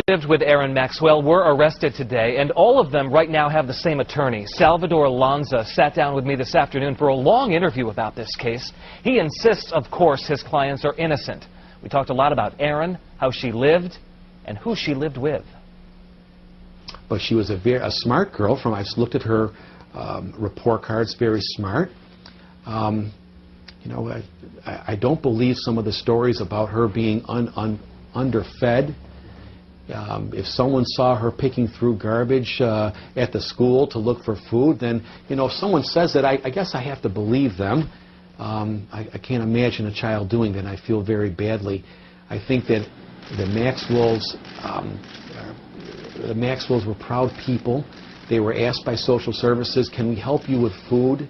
lived with Erin Maxwell were arrested today, and all of them right now have the same attorney. Salvador Lanza sat down with me this afternoon for a long interview about this case. He insists, of course, his clients are innocent. We talked a lot about Erin, how she lived, and who she lived with. But she was a smart girl. I looked at her report cards, very smart. You know, I don't believe some of the stories about her being underfed. If someone saw her picking through garbage at the school to look for food, then, you know, if someone says that, I guess I have to believe them. I can't imagine a child doing that. I feel very badly. I think that the Maxwells were proud people. They were asked by social services, "Can we help you with food?"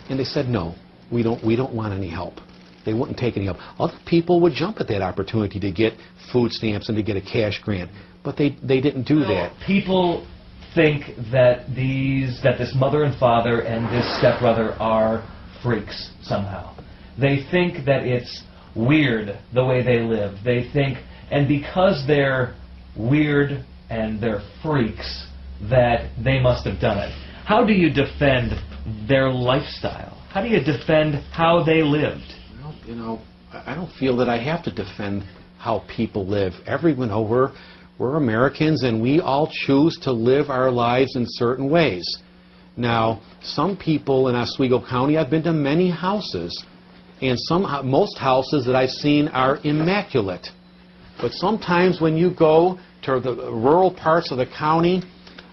And they said, "No, we don't want any help." They wouldn't take any help. Other people would jump at that opportunity to get food stamps and to get a cash grant, but they didn't do that. People think that this mother and father and this stepbrother are freaks somehow. They think that it's weird the way they live. They think, and because they're weird and they're freaks, that they must have done it. How do you defend their lifestyle? How do you defend how they lived? Well, you know, I don't feel that I have to defend how people live. Everyone, we're Americans, and we all choose to live our lives in certain ways. Now, some people in Oswego County, I've been to many houses, and most houses that I've seen are immaculate. But sometimes when you go to the rural parts of the county,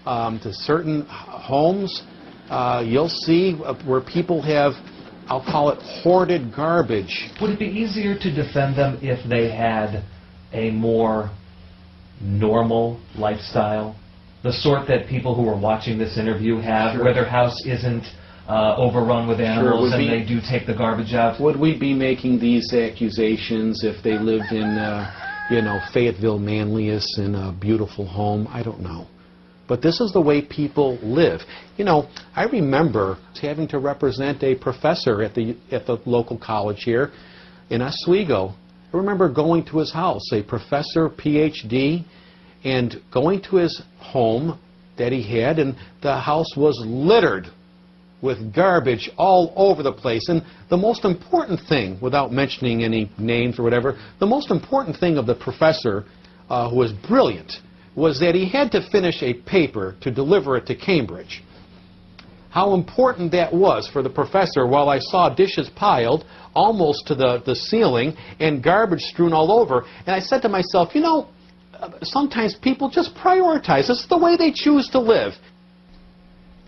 to certain homes, you'll see where people have, I'll call it, hoarded garbage. Would it be easier to defend them if they had a more normal lifestyle? The sort that people who are watching this interview have, Sure. where their house isn't overrun with animals, Sure. and they do take the garbage out? Would we be making these accusations if they lived in, you know, Fayetteville, Manlius, in a beautiful home? I don't know. But this is the way people live. You know, I remember having to represent a professor at the local college here in Oswego. I remember going to his house, a professor, PhD, and going to his home that he had, and the house was littered with garbage all over the place. And the most important thing, without mentioning any names or whatever, the most important thing of the professor, who was brilliant, was that he had to finish a paper to deliver it to Cambridge. How important that was for the professor, while I saw dishes piled almost to the ceiling and garbage strewn all over. And I said to myself, you know, sometimes people just prioritize. This is the way they choose to live.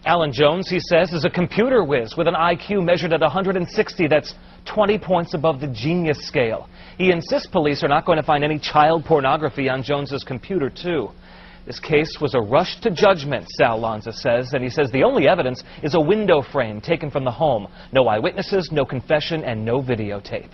Alan Jones, he says, is a computer whiz with an IQ measured at 160. That's 20 points above the genius scale. He insists police are not going to find any child pornography on Jones's computer, too. This case was a rush to judgment, Sal Lanza says, and he says the only evidence is a window frame taken from the home. No eyewitnesses, no confession, and no videotape.